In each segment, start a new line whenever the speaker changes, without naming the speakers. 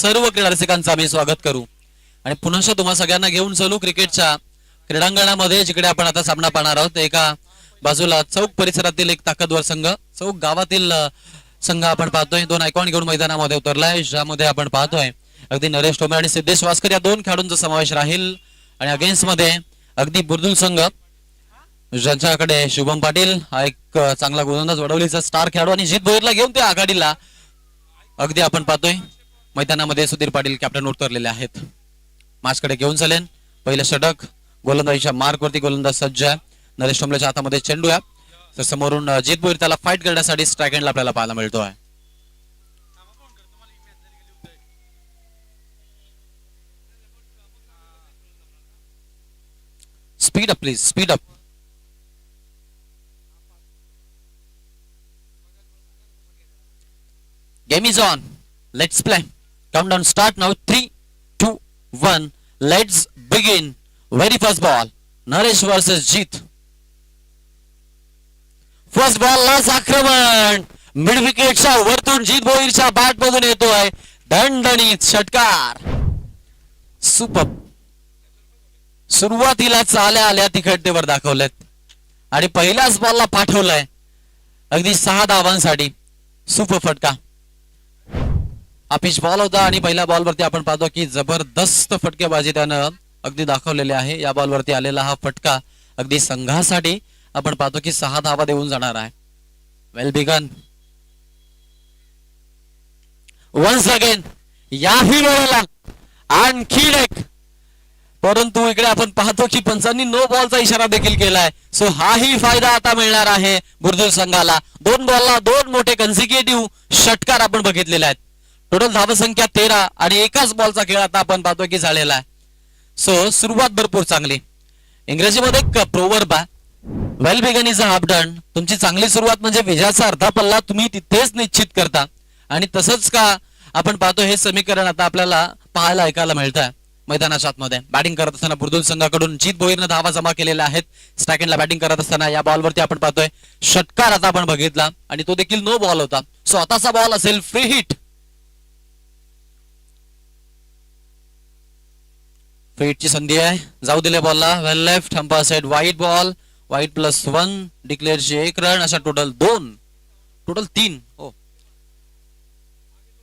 सर्व क्रीडा रसिकांचं आम्ही स्वागत करू आणि पुन्हा तुम्हा सगळ्यांना घेऊन चलू क्रिकेटच्या क्रीडांगणामध्ये, जिकडे आपण आता सामना पाहणार आहोत. एका बाजूला चौक परिसरातील एक ताकदवर संघ, चौक गावातील संघ आपण पाहतोय. दोन आयकॉन घेऊन मैदानामध्ये उतरलाय, ज्यामध्ये आपण पाहतोय अगदी नरेश टोंबे आणि सिद्धेश वास्कर या दोन खेळाडूंचा समावेश राहील. आणि अगेन्स्ट मध्ये अगदी बुर्दुल संघ, ज्यांच्याकडे शुभम पाटील हा एक चांगला गोलंदाज, वडवलीचा स्टार खेळाडू, आणि जीत भोईरला घेऊन ते आघाडीला अगदी आपण पाहतोय मैदानामध्ये सुधीर पाटील कॅप्टन उतरलेले आहेत. माचकडे घेऊन चलेन पहिलं षटक, गोलंदाजीच्या मार्कवरती गोलंदाज सज्ज आहे. नरेश टोंबलेच्या हातामध्ये चेंडू आहे, तर समोरून जीत भोईर त्याला फाईट करण्यासाठी स्ट्राईक एंडला आपल्याला पाहायला मिळतो आहे. Speed up please, speed up. Game is on. Let's play. Countdown start now. 3, 2, 1. Let's begin. Very first ball. Naresh versus Jeet. First ball लाच आक्रमण. मिड विकेटच्या वरतून जीत भोईरच्या बॅट मधून येतोय दणदणीत षटकार. सुपर. सुरुवातीलाच आल्या तिखटतेवर दाखवलेत आणि पहिल्याच बॉलला पाठवलंय अगदी 6 धावांसाठी. सुपर फटका. हा पिच बॉल होता आणि पहिल्या बॉलवरती आपण पाहतो की जबरदस्त फटकेबाजी त्यानं अगदी दाखवलेली आहे. या बॉलवरती आलेला हा फटका अगदी संघासाठी आपण पाहतो की 6 धावा देऊन जाणार आहे. Well begun. Once again. याही वेळेला आणखी एक, परंतु इकडे आपण पाहतो की पंचांनी नो बॉलचा इशारा देखील केलाय. सो हाही फायदा आता मिळणार आहे बुर्दुल संघाला. 2 बॉलला 2 मोठे कन्सिक्युटिव्ह षटकार आपण बघितलेले आहेत. टोटल धावसंख्या 13 आणि एकाच बॉलचा खेळ आता आपण पाहतो की झालेला आहे. सो सुरुवात भरपूर चांगली. इंग्रजीमध्ये एक प्रोवर्ब आहे, well begun is a half done. तुमची चांगली सुरुवात म्हणजे विजयाचा अर्धा पल्ला तुम्ही तिथेच निश्चित करता. आणि तसंच का आपण पाहतो हे समीकरण आता आपल्याला पाहायला ऐकायला मिळत आहे मैदानाच्या आतमध्ये. बॅटिंग करत असताना बुर्दुल संघाकडून जीत भोईरनं धावा जमा केलेल्या आहेत. स्टॅकेंडला बॅटिंग करत असताना या बॉलवरती आपण पाहतोय षटकार आता आपण बघितला आणि तो देखील नो बॉल होता. सो आताचा बॉल असेल फ्री हिट. फ्री हिटची संधी आहे, जाऊ दिले बॉलला. वेल लेफ्ट. अंपायर साइड वाईट बॉल. वाईट +1. डिक्लेअरची 1 रन. अशा टोटल 3. हो,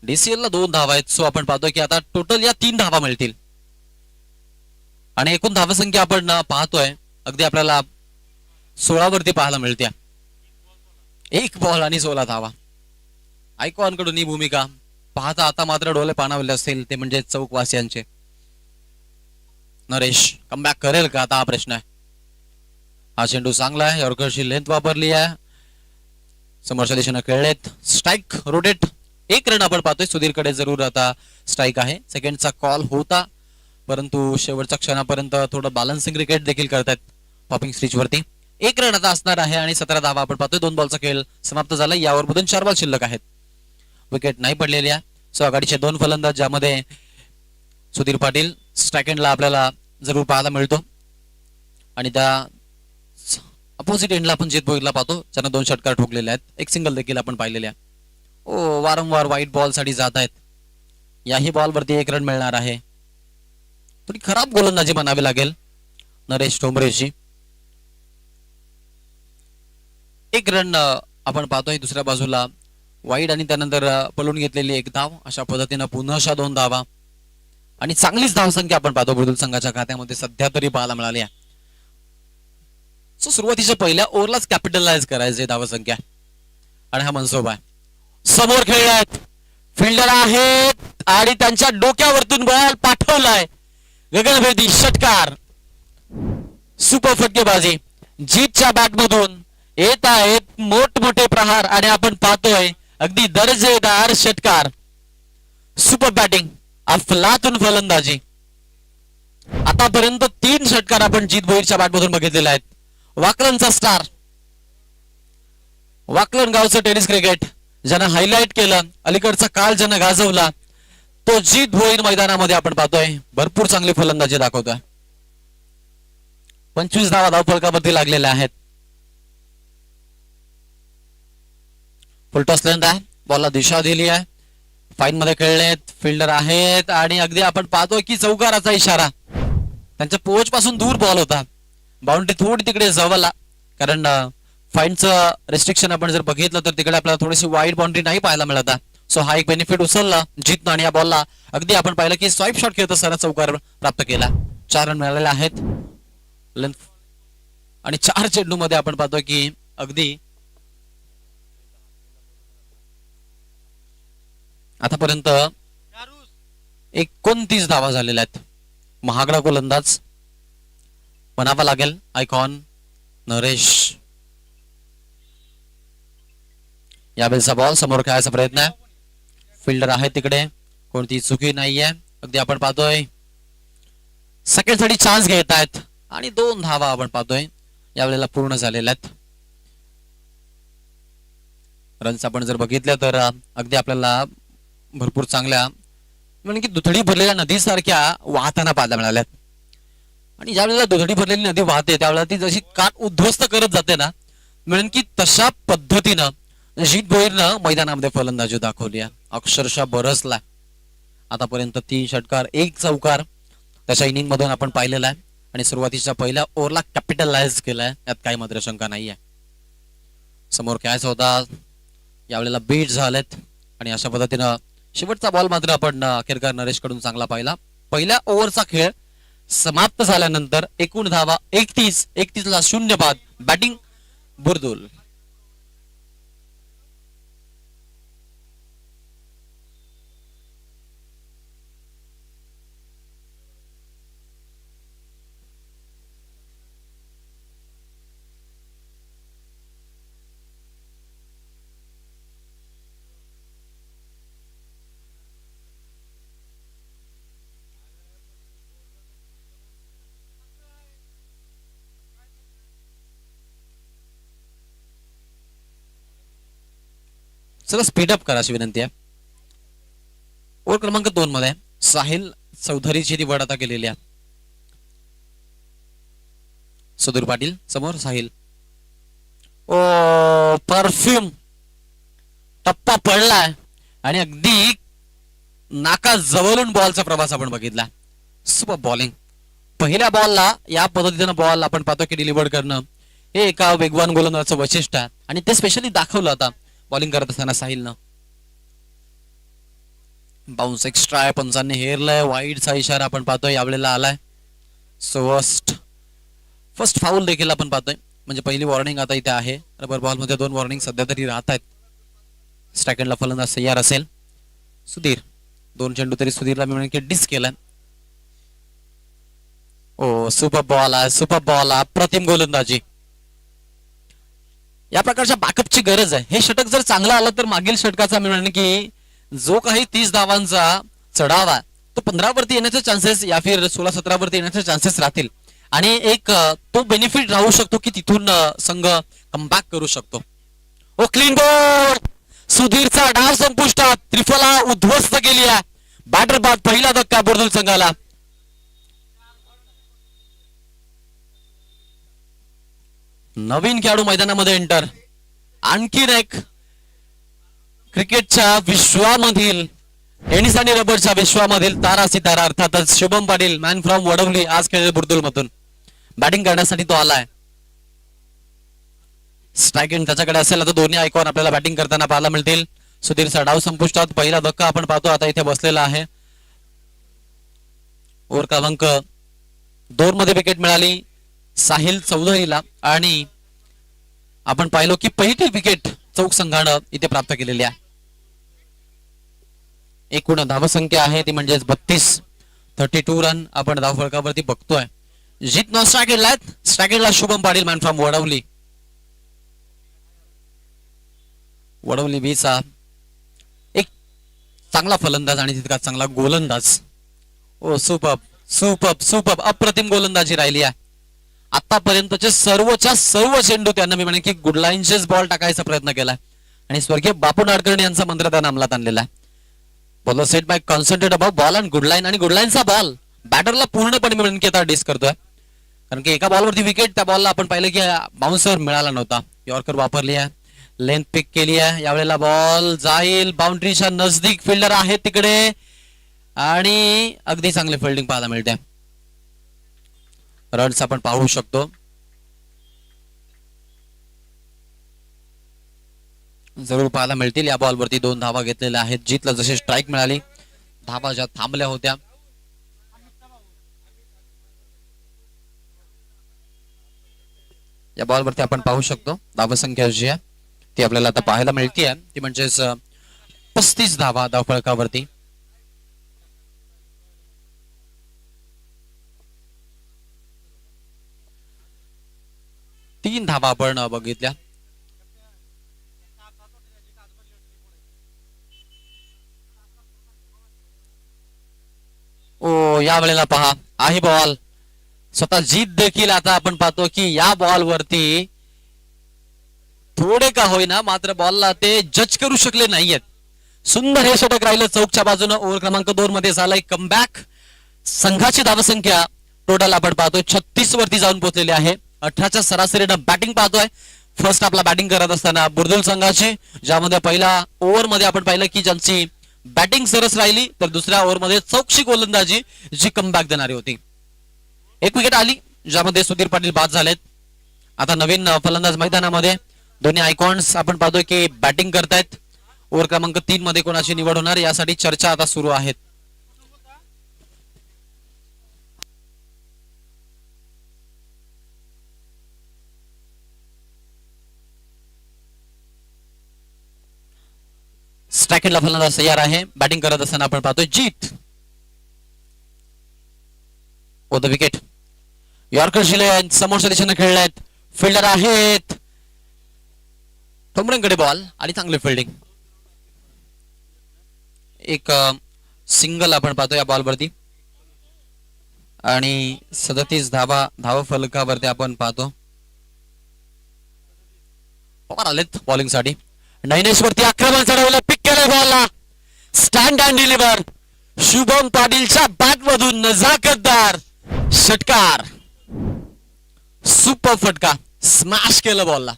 डीसीएल ला 2 धावा आहेत. सो आपण पाहतोय की आता टोटल या 3 धावा मिळतील आणि एकूण धावसंख्या आपण पाहतोय अगदी आपल्याला 16 वरती पाहायला मिळते. 1 बॉल आणि 16 धावा. आयकॉन कडून ही भूमिका पाहता आता मात्र डोळे पाणावले असतील ते म्हणजे चौकवासियांचे. नरेश कमबॅक करेल का आता हा प्रश्न आहे. हा चेंडू चांगला आहे, यॉर्करची लेंथ वापरली आहे, समोरच्या दिशेनं खेळलेत. Strike rotate. 1 रन आपण पाहतोय. सुधीरकडे जरूर आता स्ट्राईक आहे. सेकंडचा कॉल होता, परंतु शेवटच्या क्षणापर्यंत थोडं बॅलन्सिंग क्रिकेट देखील करतायत पॉपिंग स्टिच वरती. 1 रन आता असणार आहे आणि 17 धावा आपण पाहतोय. 2 बॉलचा खेळ समाप्त झाला. यावर मधून 4 बॉल शिल्लक आहेत. विकेट नाही पडलेली आहे. सो आघाडीचे 2 फलंदाज, ज्यामध्ये सुधीर पाटील स्ट्राईक एंडला आपल्याला जरूर पाहायला मिळतो आणि त्या अपोजिट एंडला आपण जीत भोईरला पाहतो, ज्यांना 2 षटकार ठोकलेले आहेत. 1 सिंगल देखील आपण पाहिलेले आहे. वारंवार व्हाईट बॉल साठी जात आहेत. याही बॉलवरती 1 रन मिळणार आहे. थोडी खराब गोलंदाजी म्हणावी लागेल नरेश टोंबरेची. 1 रन आपण पाहतोय. दुसऱ्या बाजूला वाईड आणि त्यानंतर पळून घेतलेली 1 धाव. अशा पद्धतीनं पुन्हा 2 धावा आणि चांगलीच धावसंख्या आपण पाहतो बुर्दुल संघाच्या खात्यामध्ये सध्या तरी पाहायला मिळाली आहे. सो सुरुवातीच्या पहिल्या ओव्हरलाच कॅपिटलाइज करायचे धावसंख्या आणि हा मनसोबा आहे. समोर खेळलात, फिल्डर आहेत आणि त्यांच्या डोक्यावरतून बॉल पाठवलाय. गगनभेदी षटकार. सुपर फटकेबाजी. जीतच्या बॅट मधून येत आहेत मोठमोठे प्रहार आणि आपण पाहतोय अगदी दर्जेदार षटकार. सुपर बॅटिंग, अफलातून फलंदाजी. आतापर्यंत 3 षटकार आपण जीत भोईरच्या बॅट मधून बघितलेले आहेत. वाकलनचा स्टार, वाकलन गावचं टेनिस क्रिकेट ज्यानं हायलाइट केलं, अलीकडचा काळ ज्यानं गाजवला, तो जीत भोईर मैदानामध्ये आपण पाहतोय भरपूर चांगली फलंदाजी दाखवतोय. 25 धावा धावफलकावरती लागलेल्या आहेत. फुलटॉस लेंथ आहे, बॉलला दिशा दिली आहे. फाईन मध्ये खेळलेत, फिल्डर आहेत आणि अगदी आपण पाहतोय की चौकाराचा इशारा. त्यांच्या पोच पासून दूर बॉल होता, बाउंड्री थोडी तिकडे जवळला, कारण फाईनचं रेस्ट्रिक्शन आपण जर बघितलं तर तिकडे आपल्याला थोडीशी वाईड बाउंड्री नाही पाहायला मिळत. सो हा एक बेनिफिट उचलला जीतनं आणि या बॉलला अगदी आपण पाहिलं की स्वाईप शॉट खेळत असताना चौकार प्राप्त केला. 4 रन मिळालेले आहेत लेंथ आणि 4 चेंडू मध्ये आपण पाहतोय की अगदी आतापर्यंत 29 धावा झालेल्या आहेत. महागडा गोलंदाज म्हणावा लागेल आयकॉन नरेश. यावेळेचा बॉल समोर खेळायचा प्रयत्न आहे, फिल्डर आहे तिकडे, कोणती चुकी नाहीये. अगदी आपण पाहतोय सेकंड साठी चान्स घेत आहेत आणि 2 धावा आपण पाहतोय यावेळेला पूर्ण झालेल्या आहेत. रन्स आपण जर बघितल्या तर अगदी आपल्याला भरपूर चांगल्या म्हणजे की दुथडी भरलेल्या नदीसारख्या वाहताना पाहायला मिळाल्यात. आणि ज्या वेळेला दुथडी भरलेली नदी वाहते त्यावेळेला ती जशी काठ उद्ध्वस्त करत जाते ना, म्हणून की तशा पद्धतीनं जीत भोईरनं मैदानामध्ये फलंदाजी दाखवली आहे. अक्षरशः बरसला आतापर्यंत 3 षटकार 1 चौकार त्याच्या इनिंग मधून आपण पाहिलेला आहे आणि सुरुवातीच्या पहिल्या ओव्हरला कॅपिटलाइज केलाय, यात काही मात्र शंका नाहीये. समोर खेळायचा होता, यावेळेला बीट झालेत आणि अशा पद्धतीनं शेवटचा बॉल मात्र आपण अखेरकार नरेश कडून चांगला पाहिला. पहिल्या ओव्हरचा खेळ समाप्त झाल्यानंतर एकूण धावा 31 ला 0 बाद. बॅटिंग बुर्दुल. चला स्पीडअप करा अशी विनंती आहे. ओव्हर क्रमांक 2 मध्ये साहिल चौधरीची निवड आता केलेली आहे. सुधीर पाटील समोर साहिल. ओ परफ्यूम टप्पा पडलाय आणि अगदी नाका जवळून बॉलचा प्रवास आपण बघितला. Super bowling. पहिल्या बॉलला या पद्धतीनं बॉल आपण पाहतो की डिलिव्हर करणं हे एका वेगवान गोलंदाजाचं वैशिष्ट्य आहे आणि ते स्पेशली दाखवलं आता बॉलिंग करत असताना साहिलनं. बाउन्स एक्स्ट्रा आहे, पंचांनी हेरलाय, वाईडचा इशारा आपण पाहतोय यावेळेला आलाय. सो फर्स्ट फाऊल देखील आपण पाहतोय, म्हणजे पहिली वॉर्निंग आता इथे आहे. रबर बॉल मध्ये 2 वॉर्निंग सध्या तरी राहत आहेत. सेकंडला फलंदाज तयार असेल सुधीर. 2 चेंडू तरी सुधीरला मी म्हणेन की डिस केलाय. ओ सुपर बॉल आहे, सुपर बॉल आहे, अप्रतिम गोलंदाजी. या प्रकारच्या बॅकअपची गरज आहे. हे षटक जर चांगलं आलं तर मागील षटकाचा मी म्हणेन की जो काही 30 धावांचा चढाव आहे तो 15 वरती येण्याचे चान्सेस या फिर 16-17 वरती येण्याचे चान्सेस राहतील आणि एक तो बेनिफिट राहू शकतो की तिथून संघ कमबॅक करू शकतो. ओ क्लीन बॉल. सुधीरचा डाव संपुष्टात, त्रिफला उद्ध्वस्त केली आहे. बॅटर बाद. पहिला धक्का बुर्दुल संघाला. नवीन खेळाडू मैदानामध्ये एंटर. आणखीन एक क्रिकेटच्या विश्वामधील टेनिस आणि रबरच्या विश्वामधील तारा सितारा अर्थातच शुभम पाटील, मॅन फ्रॉम वडवली, आज खेळले बुर्दुल मधून. बॅटिंग करण्यासाठी तो आलाय. स्ट्राईक एंड त्याच्याकडे असेल तर दोन्ही आयकॉन आपल्याला बॅटिंग करताना पाहायला मिळतील. सुधीरचा डाव संपुष्टात. पहिला धक्का आपण पाहतो आता इथे बसलेला आहे. ओव्हर क्रमांक 2 मध्ये विकेट मिळाली साहिल चौधरीला आणि आपण पाहिलो की पहिली विकेट चौक संघानं इथे प्राप्त केलेली आहे. एकूण धावसंख्या आहे ती म्हणजेच 32 रन आपण धाव फलकावरती बघतोय. जीतनं स्ट्रायकेडला शुभम पाटील, मॅन फ्रॉम वडवली. वडवली बीचा एक चांगला फलंदाज आणि तितका चांगला गोलंदाज. ओ सुपर सुपर सुपर अप्रतिम गोलंदाजी राहिली आहे. आतापर्यंतचे सर्वच्या सर्व चेंडू त्यांना मी म्हणेन की गुडलाईनचेच बॉल टाकायचा प्रयत्न केला आणि स्वर्गीय बापू नाडकर्णी यांचा मंत्र त्यांना अंमलात आणलेला आहे. Bowler set by concentrate about ball and good line. आणि गुडलाईनचा बॉल बॅटरला पूर्णपणे मी म्हणेन की आता डिस करतोय, कारण की एका बॉलवरती विकेट, त्या बॉलला आपण पाहिलं की बाउन्सर मिळाला नव्हता. यॉर्कर वापरली आहे लेंथ पिक केली आहे. यावेळेला बॉल जाईल बाउंड्रीच्या नजदीक. फिल्डर आहे तिकडे आणि अगदी चांगले फिल्डिंग पाहायला मिळते. रन्स आपण पाहू शकतो. जरूर पाहायला मिळतील. या बॉलवरती 2 धावा घेतलेल्या आहेत. जीतला जशी स्ट्राईक मिळाली, धावा ज्या थांबल्या होत्या. या बॉलवरती आपण पाहू शकतो धावसंख्या जी आहे ती आपल्याला आता पाहायला मिळते, ती म्हणजेच 35 धावा धावफलकावरती. तीन धावा आपण बघितल्या. ओ या वेळेला पहा आहे बॉल. स्वतः जीत देखील आता आपण पाहतो की या बॉल वरती थोडे का होईना मात्र बॉलला ते जज करू शकले नाहीयेत. सुंदर हे षटक राहिलं चौकच्या बाजूने. ओव्हर क्रमांक 2 मध्ये झालाय कमबॅक. संघाची धावसंख्या टोटल आपण पाहतोय 36 वरती जाऊन पोहोचलेली आहे. 18च्या सरासरीनं बॅटिंग पाहतोय. फर्स्ट आपला बॅटिंग करत असताना बुर्दुल संघाची, ज्यामध्ये पहिल्या ओव्हर मध्ये आपण पाहिलं की ज्यांची बॅटिंग सरस राहिली तर दुसऱ्या ओव्हर मध्ये चौकशी गोलंदाजी जी कमबॅक देणारी होती. एक विकेट आली ज्यामध्ये सुधीर पाटील बाद झालेत. आता नवीन फलंदाज मैदानामध्ये. दोन्ही आयकॉन्स आपण पाहतोय की बॅटिंग करतायत. ओव्हर क्रमांक 3 मध्ये कोणाची निवड होणार यासाठी चर्चा आता सुरू आहेत. स्ट्रायकेटला फलंदाज तयार आहे. बॅटिंग करत असताना आपण पाहतोय जीत. ओ द विकेट. यॉर्कर शिले समोरच्या दिशेने खेळलेत. फिल्डर आहेत. ठोंबरेंकडे बॉल आणि चांगले फिल्डिंग. एक सिंगल आपण पाहतो या बॉलवरती आणि 37 धावा धाव फलकावरती आपण पाहतो. पवार आलेत बॉलिंग साठी. नैनेश वरती आक्रमण चढवलं. पिक केलं बॉलला. Stand and deliver. शुभम पाटीलच्या बॅट मधून नजाकतदार षटकार. सुपर फटका. स्मॅश केलं बॉलला.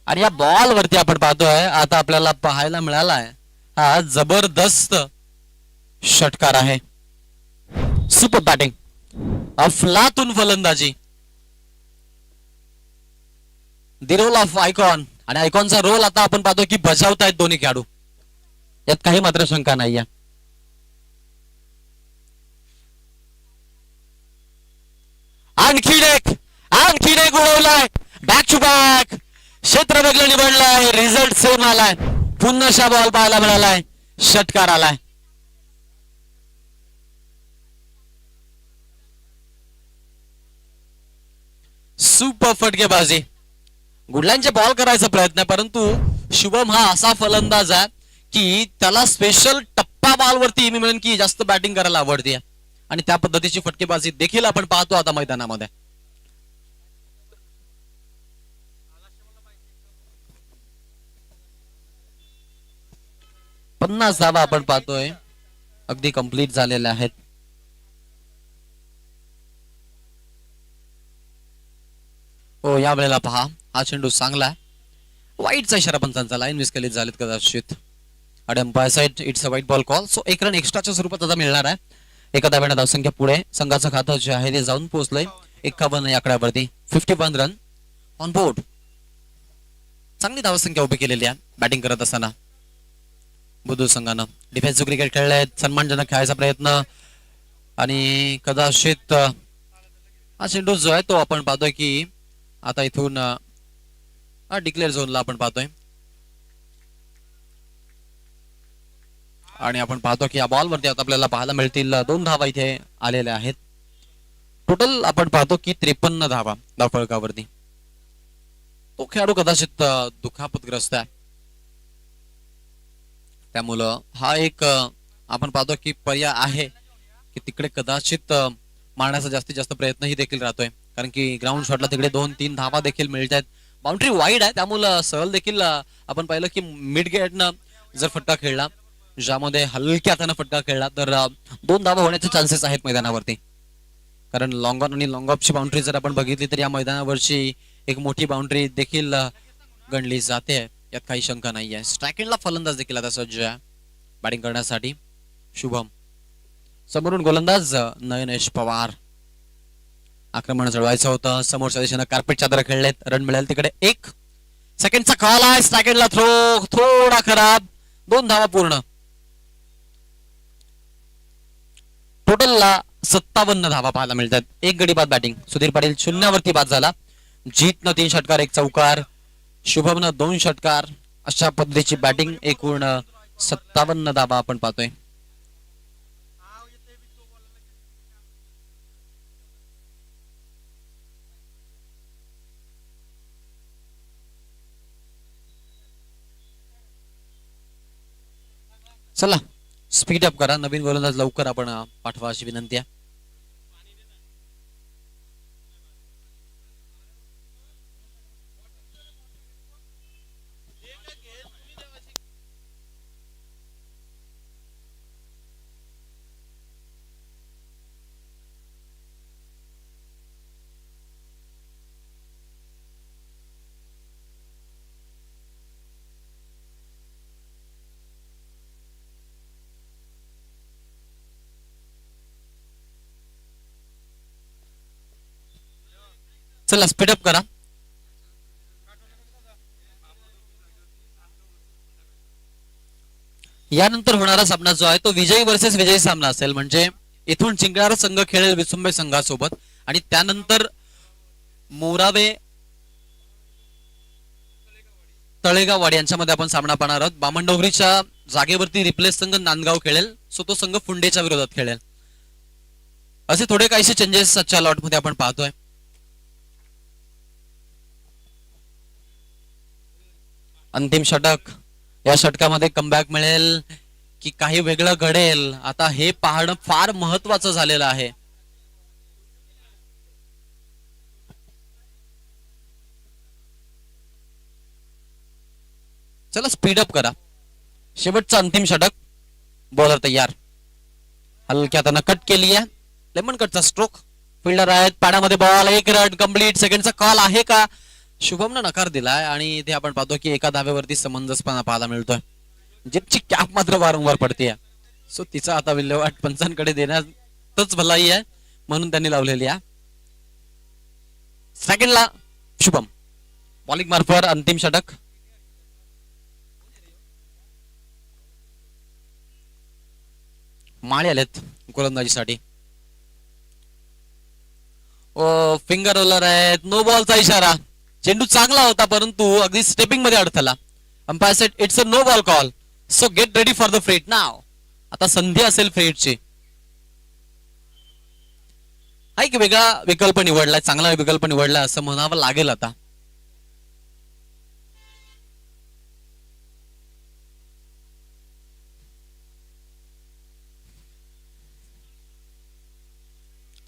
आणि या बॉल वरती आपण पाहतोय आता आपल्याला पाहायला मिळालाय हा जबरदस्त षटकार आहे. Super batting. अफलातून फलंदाजी. The role of icon. आणि आयकॉनचा रोल आता आपण पाहतो की बजावतायत दोन्ही खेळाडू. यात काही मात्र शंका नाहीये. आणखीन एक उडवलाय. Back to back. क्षेत्र वेगळं निवडलंय. रिझल्ट सेम आलाय. पुन्हा बॉल पाहायला मिळालाय. षटकार आलाय. सुपर फटकेबाजी. गुडलाईनचे बॉल करायचा प्रयत्न, परंतु शुभम हा असा फलंदाज आहे की त्याला स्पेशल टप्पा बॉलवरती मी म्हणेन की जास्त बॅटिंग करायला आवडते आणि त्या पद्धतीची फटकेबाजी देखील आपण पाहतो आता मैदानामध्ये. पन्नास धावा आपण पाहतोय अगदी कंप्लीट झालेल्या आहेत. हो या वेळेला पहा हा चेंडू चांगला. वाईटचा इशारा पंचांचा. लाईन विस्कलित झालेत कदाचित. अडंपायर साइड इट्स अ वाईट बॉल कॉल. सो एक रन एक्स्ट्राच्या स्वरूपात आता मिळणार आहे. एका धाव्याने धावसंख्या पुढे. संघाचं खातं जे आहे ते जाऊन पोहोचलंय 51 या आकड्यावरती. 51 रन ऑन बोर्ड. चांगली धावसंख्या उभी केलेली आहे बॅटिंग करत असताना बुद्रुक संघानं. डिफेन्सिव्ह क्रिकेट खेळले. सन्मानजनक खेळायचा प्रयत्न आणि कदाचित हा चेंडू जो आहे तो आपण पाहतोय की आता इथून डिक्लेअर झोनला आपण पाहतोय आणि आपण पाहतो की या बॉलवरती आता आपल्याला पाहायला मिळतील 2 धावा इथे आलेल्या आहेत. टोटल आपण पाहतो की 53 धावा धावफलकावरती. तो खेळाडू कदाचित दुखापतग्रस्त आहे, त्यामुळं हा एक आपण पाहतो की पर्याय आहे की तिकडे कदाचित मारण्याचा जास्तीत जास्त प्रयत्नही देखील राहतोय, कारण की ग्राउंड शॉटला तिकडे 2-3 धावा देखील मिळत आहेत. बाउंड्री वाईड आहे त्यामुळं सहल देखील आपण पाहिलं की मिड गेटनं जर फटका खेळला, ज्यामध्ये हलक्या हाताने फटका खेळला तर 2 धावा होण्याचे चान्सेस आहेत मैदानावरती. कारण लॉंग ऑन आणि लॉंग ऑफची बाउंड्री जर आपण बघितली तर या मैदानावरची एक मोठी बाउंड्री देखील गणली जाते, यात काही शंका नाहीये. स्ट्रायकेंडला फलंदाज देखील आता सज्ज आहे बॅटिंग करण्यासाठी. शुभम समोरून गोलंदाज नयनेश पवार. आक्रमण जळवायचं होतं, समोरच्या दिशेनं कार्पेट चादर खेळलेत, रन मिळेल तिकडे. 1 सेकंडचा कॉल आहे, स्ट्रायकेंडला थ्रो थोडा खराब, 2 धावा पूर्ण. टोटलला 57 धावा पाहायला मिळतात. 1 गडी बाद बॅटिंग. सुधीर पाटील 0वरती बाद झाला. जीतनं 3 षटकार 1 चौकार, शुभमनं 2 षटकार. अशा पद्धतीची बॅटिंग. एकूण 57 धावा आपण पाहतोय. चला स्पीड अप करा, नवीन गोलंदाज लवकर आपण पाठवा अशी विनंती आहे. चला स्पीडअप करा. यानंतर होणारा सामना जो आहे तो विजयी वर्सेस विजयी सामना असेल. म्हणजे इथून जिंकणारा संघ खेळेल विसुंबे संघासोबत आणि त्यानंतर मोरावे तळेगाववाडी यांच्यामध्ये आपण सामना पाहणार आहोत. बामणडोंगरीच्या जागेवरती रिप्लेस संघ नांदगाव खेळेल, सो तो संघ फुंडेच्या विरोधात खेळेल. असे थोडे काहीसे चेंजेस आजच्या लॉट मध्ये आपण पाहतोय. अंतिम षटक, या षटकामध्ये कमबॅक मिळेल की काही वेगळं घडेल, आता हे पाहणं फार महत्वाचं झालेलं आहे. चला स्पीडअप करा. शेवटचं अंतिम षटक. बॉलर तयार, हलक्या त्यानं कट केली आहे, लेमन कटचा स्ट्रोक. फिल्डर आहेत पाण्यामध्ये, बॉल 1 रन कंप्लीट. सेकंडचा कॉल आहे का? शुभमनं नकार दिलाय आणि इथे आपण पाहतो की एका धावेवरती समंजसपणा पाहायला मिळतोय. जिपची कॅप मात्र वारंवार पडते, सो तिचा आता विल्हेवाट पंचांकडे देण्यातच भलाई आहे, म्हणून त्यांनी लावलेली आहे. सेकंडला शुभम बॉलिंग मार्फत अंतिम षटक. माळे आलेत गोलंदाजीसाठी. फिंगर रोलर आहेत, नो बॉलचा इशारा. चेंडू चांगला होता परंतु अगदी स्टेपिंग मध्ये अडथळा. Umpire said it's a no ball call, so get ready for the free hit now. आता संधी असेल फ्रेटची. हा एक वेगळा विकल्प निवडलाय, चांगला विकल्प निवडलाय असं म्हणावं लागेल आता.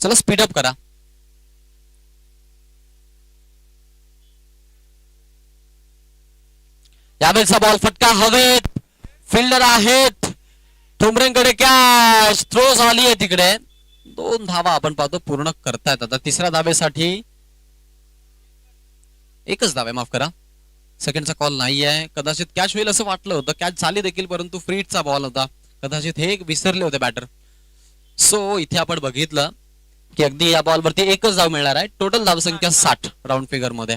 चला स्पीडअप करा. यावेळेचा बॉल फटका हवेत, फिल्डर आहेत, ठोंबरेंकडे कॅच, थ्रो झाली आहे तिकडे. 2 धावा आपण पाहतो पूर्ण करतायत. आता तिसऱ्या धावेसाठी 1च धाव आहे, माफ करा. सेकंडचा कॉल नाही आहे. कदाचित कॅच होईल असं वाटलं होतं, कॅच झाली देखील परंतु फ्रीटचा बॉल होता, कदाचित हे विसरले होते बॅटर. सो इथे आपण बघितलं की अगदी या बॉलवरती 1च धाव मिळणार आहे. टोटल धावसंख्या 60 राऊंड फिगर मध्ये.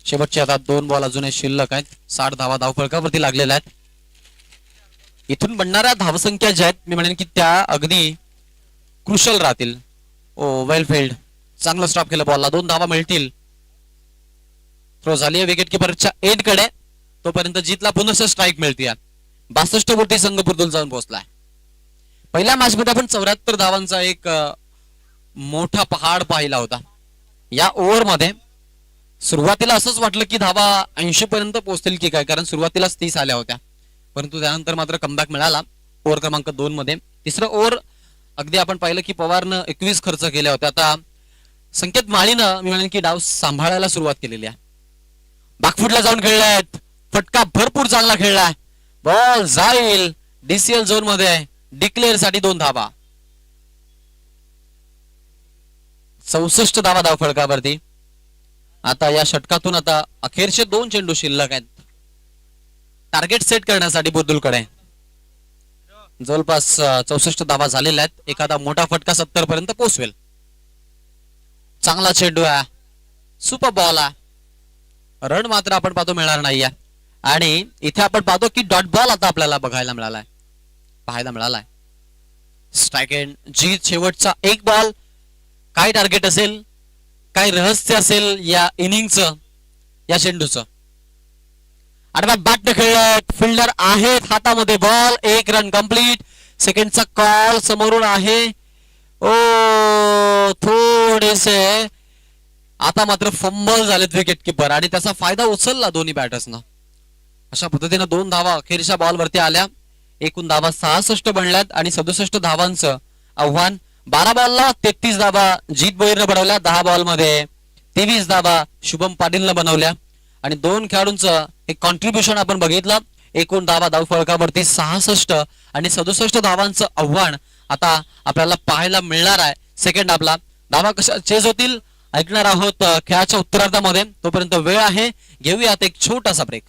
शेवटचे आता 2 बॉल अजूनही शिल्लक आहेत. 60 धावा धावफलकावरती लागलेल्या आहेत. इथून बनणाऱ्या धावसंख्या ज्या आहेत मी म्हणेन की त्या अगदी क्रुशल राहतील. वेल फील्ड, चांगलं स्टॉप केलं बॉलला, 2 धावा मिळतील. थ्रो झाली विकेट किपरच्या एड कडे, तोपर्यंत जीतला पुन्हा स्ट्राईक मिळते. 62 वरती संघ पुरदुल जाऊन पोहोचलाय. पहिल्या मॅच मध्ये आपण 74 धावांचा एक मोठा पहाड पाहिला होता. या ओव्हर मध्ये सुरुवातीला असंच वाटलं की धावा 80 पर्यंत पोहोचतील की काय, कारण सुरुवातीलाच 30 आल्या होत्या, परंतु त्यानंतर मात्र कमबॅक मिळाला. ओव्हर क्रमांक 2 मध्ये तिसरं ओव्हर अगदी आपण पाहिलं की पवारनं 21 खर्च केल्या होत्या. आता संकेत माळीनं मी म्हणेन की डाव सांभाळायला सुरुवात केलेली आहे. बॅकफुटला जाऊन खेळलायत, फटका भरपूर चांगला खेळलाय, बॉल जाईल डीसीएल झोन मध्ये. डिक्लेअर साठी 2 धावा. 64 धावा धाव फळकावरती. आता या षटकातून आता अखेरचे 2 चेंडू शिल्लक आहेत. टार्गेट सेट करण्यासाठी बुद्दुलकडे जवळपास 64 धावा झालेल्या आहेत. एखादा मोठा फटका 70 पर्यंत पोहोचवेल. चांगला चेंडू आहे, सुपर बॉल आहे. रन मात्र आपण पाहतो मिळणार नाहीये. आणि इथे आपण पाहतो की डॉट बॉल आता आपल्याला पाहायला मिळालाय. स्ट्राइक एंड जीत शेवटचा एक बॉल. काय टार्गेट असेल, काय रहस्य असेल या इनिंगचं, या चेंडूचं. आडव्या बॅटने खेळलं, फिल्डर आहेत हातामध्ये बॉल. 1 run complete. सेकंडचा कॉल समोरून आहे. ओ थोडेसे आता मात्र फंबल झालेत विकेट किपर आणि त्याचा फायदा उचलला दोन्ही बॅटर्सना. अशा पद्धतीने 2 धावा अखेरच्या बॉलवरती आल्या. एकूण धावा 66 बनल्यात आणि 67 धावांचं आव्हान. 12 बॉलला 33 धावा जीत भोईरनं बनवल्या. 10 बॉलमध्ये 23 धावा शुभम पाटीलनं बनवल्या. आणि 2 खेळाडूंचं एक कॉन्ट्रीब्युशन आपण बघितलं. एकूण धावा धाव फलकावरती 66 आणि 67 धावांचं आव्हान आता आपल्याला पाहायला मिळणार आहे. सेकंड आपला धावा कशा चेज होतील ऐकणार आहोत खेळाच्या उत्तरार्धामध्ये. तोपर्यंत वेळ आहे, घेऊयात एक छोटासा ब्रेक.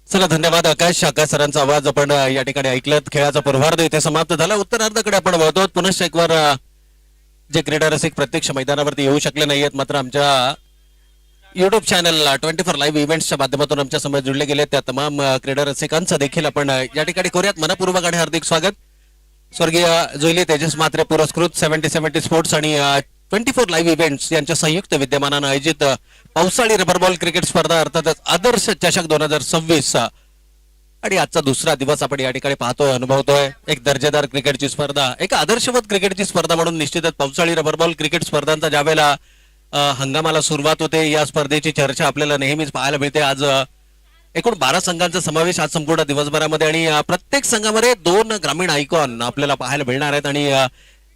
चला धन्यवाद आकाश सरांचा आवाज आपण या ठिकाणी ऐकलत. खेळाचा पूर्वार्ध इथे समाप्त झाला. उत्तरार्धाकडे आपण वळतो. पुनश्च एक वार जे क्रीडा रसिक प्रत्यक्ष मैदानावरती येऊ शकले नाहीयेत, मात्र आमच्या युट्यूब चॅनल 24 लाईव्ह इव्हेंट्सच्या माध्यमातून आमच्या समोर जुळले गेले त्या तमाम क्रीडा रसिकांचं देखील आपण या ठिकाणी करूयात मनपूर्वक आणि हार्दिक स्वागत. स्वर्गीय जोईली तेजस म्हात्रे पुरस्कृत 70-70 स्पोर्ट्स आणि 24 लाईव्ह इव्हेंट्स यांच्या संयुक्त विद्यमानानं आयोजित पावसाळी रबर बॉल क्रिकेट स्पर्धा अर्थातच आदर्श चषक 2026 आणि आजचा दुसरा दिवस आपण या ठिकाणी पाहतोय, अनुभवतोय. एक दर्जेदार क्रिकेटची स्पर्धा, एक आदर्शवत क्रिकेटची स्पर्धा म्हणून निश्चितच पावसाळी रबर बॉल क्रिकेट स्पर्धांचा ज्यावेळेला हंगामाला सुरुवात होते या स्पर्धेची चर्चा आपल्याला नेहमीच पाहायला मिळते. आज एकूण 12 संघांचा समावेश आज संपूर्ण दिवसभरामध्ये आणि प्रत्येक संघामध्ये 2 ग्रामीण आयकॉन आपल्याला पाहायला मिळणार आहेत. आणि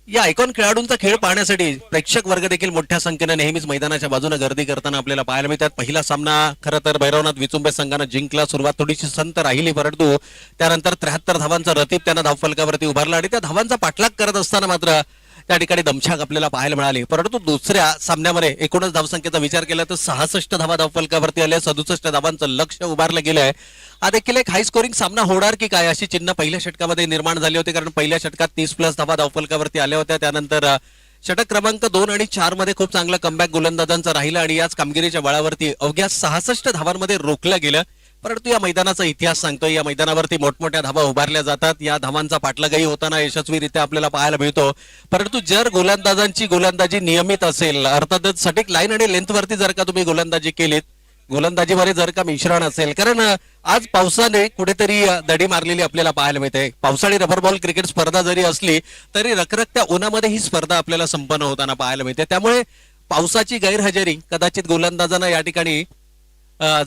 या आयकॉन खेळाडूंचा खेळ पाहण्यासाठी प्रेक्षक वर्ग देखील मोठ्या संख्येने नेहमीच मैदानाच्या बाजूने गर्दी करताना आपल्याला पाहायला मिळतात. पहिला सामना खरं तर भैरवनाथ विचुंबे संघानं जिंकला. सुरुवात थोडीशी संत राहिली, परंतु त्यानंतर 73 धावांचा रतीब त्यांना धावफलकावरती उभारला आणि त्या धावांचा पाठलाग करत असताना मात्र त्या ठिकाणी दमछाक आपल्याला पाहायला मिळाली. परंतु दुसऱ्या सामन्यामध्ये एकूणच धावसंख्येचा विचार केला तर 66 धावा धावफलकावरती आल्या. 67 धावांचं लक्ष उभारलं गेलंय. हा देखील एक हाय स्कोरिंग सामना होणार की काय अशी चिन्ह पहिल्या षटकामध्ये निर्माण झाली होती, कारण पहिल्या षटकात 30+ धावा धावफलकावरती आल्या होत्या. त्यानंतर षटक क्रमांक 2 आणि 4 मध्ये खूप चांगला कमबॅक गोलंदाजांचा राहिला आणि याच कामगिरीच्या बळावरती अवघ्या 66 धावांमध्ये रोखलं गेलं. परंतु या मैदानाचा इतिहास सांगतोय, या मैदानावरती मोठमोठ्या धावा उभारल्या जातात. या धावांचा पाठलागही होताना यशस्वीरित्या आपल्याला पाहायला मिळतो. परंतु जर गोलंदाजांची गोलंदाजी नियमित असेल, अर्थातच सटीक लाईन आणि लेंथवरती जर का तुम्ही गोलंदाजी केलीत, गोलंदाजीमध्ये जर का मिश्रण असेल, कारण आज पावसाने कुठेतरी दडी मारलेली आपल्याला पाहायला मिळते. पावसाळी रबर बॉल क्रिकेट स्पर्धा जरी असली तरी रखरखत्या उन्हामध्ये ही स्पर्धा आपल्याला संपन्न होताना पाहायला मिळते. त्यामुळे पावसाची गैरहजेरी कदाचित गोलंदाजांना या ठिकाणी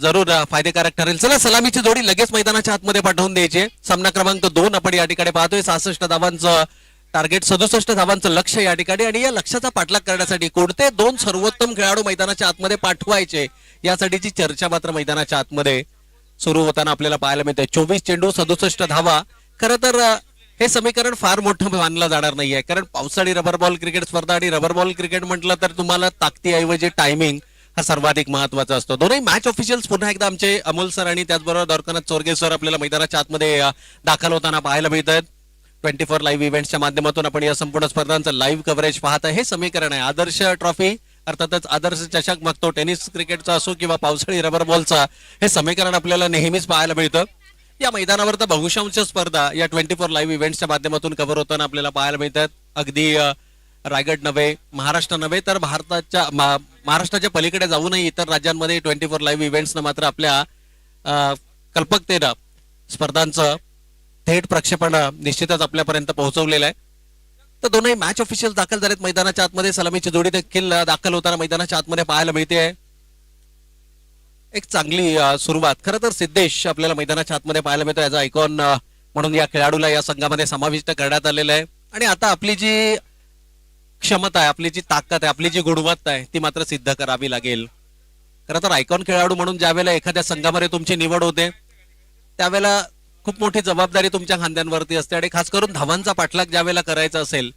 जरूर फायदेकारक ठरेल. चला सलामीची जोडी लगेच मैदानाच्या आतमध्ये पाठवून द्यायची. सामना क्रमांक 2 आपण या ठिकाणी पाहतोय. 66 धावांचं टार्गेट, 67 धावांचं लक्ष या ठिकाणी आणि या लक्ष्याचा पाठलाग करण्यासाठी कोणते 2 सर्वोत्तम खेळाडू मैदानाच्या आतमध्ये पाठवायचे यासाठीची चर्चा मात्र मैदानाच्या आतमध्ये सुरू होताना आपल्याला पाहायला मिळते. 24 चेंडू 67 धावा. खरं तर हे समीकरण फार मोठं मानलं जाणार नाहीये, कारण पावसाळी रबर बॉल क्रिकेट स्पर्धा आणि रबर बॉल क्रिकेट म्हटलं तर तुम्हाला ताकदीऐवजी टायमिंग हा सर्वाधिक महत्वाचा असतो. दोन्ही मॅच ऑफिशियल्स पुन्हा एकदा आमचे अमोल सर आणि त्याचबरोबर द्वारकानाथ चोरगे सर आपल्याला मैदानाच्या आतमध्ये दाखल होताना पाहायला मिळतात. 24 लाईव्ह इव्हेंट्सच्या माध्यमातून आपण या संपूर्ण स्पर्धांचं लाईव्ह कव्हरेज पाहत आहे. हे समीकरण आहे आदर्श ट्रॉफी अर्थातच आदर्श चषक, मग तो टेनिस क्रिकेटचा असो किंवा पावसाळी रबर बॉलचा, हे समीकरण आपल्याला नेहमीच पाहायला मिळतं. या मैदानावर तर बहुशांश स्पर्धा या 24 लाईव्ह इव्हेंट्सच्या माध्यमातून कव्हर होताना आपल्याला पाहायला मिळतात. अगदी रायगड नव्हे, महाराष्ट्र नव्हे तर महाराष्ट्राच्या पलीकडे जाऊनही इतर राज्यांमध्ये 24 लाईव्ह इव्हेंट्सनं मात्र आपल्या कल्पकतेनं स्पर्धांचं थेट प्रक्षेपण निश्चितच आपल्यापर्यंत पोहोचवलेलं आहे. तर दोनही मॅच ऑफिशियल दाखल झालेत मैदानाच्या आतमध्ये. सलामीची जोडी देखील दाखल होताना मैदानाच्या आतमध्ये पाहायला मिळते. एक चांगली सुरुवात खरं तर सिद्धेश आपल्याला मैदानाच्या आतमध्ये पाहायला मिळतो. याचा आयकॉन म्हणून या खेळाडूला या संघामध्ये समाविष्ट करण्यात आलेलं आहे. आणि आता आपली जी क्षमता आहे, आपली जी ताकद आहे, आपली जी गुणवत्ता आहे ती मात्र सिद्ध करावी लागेल. खरं तर आयकॉन खेळाडू म्हणून ज्या वेळेला एखाद्या संघामध्ये तुमची निवड होते त्यावेळेला खूप मोठी जबाबदारी तुमच्या खांद्यांवरती असते. आणि खास करून धावांचा पाठलाग ज्या वेळेला करायचा असेल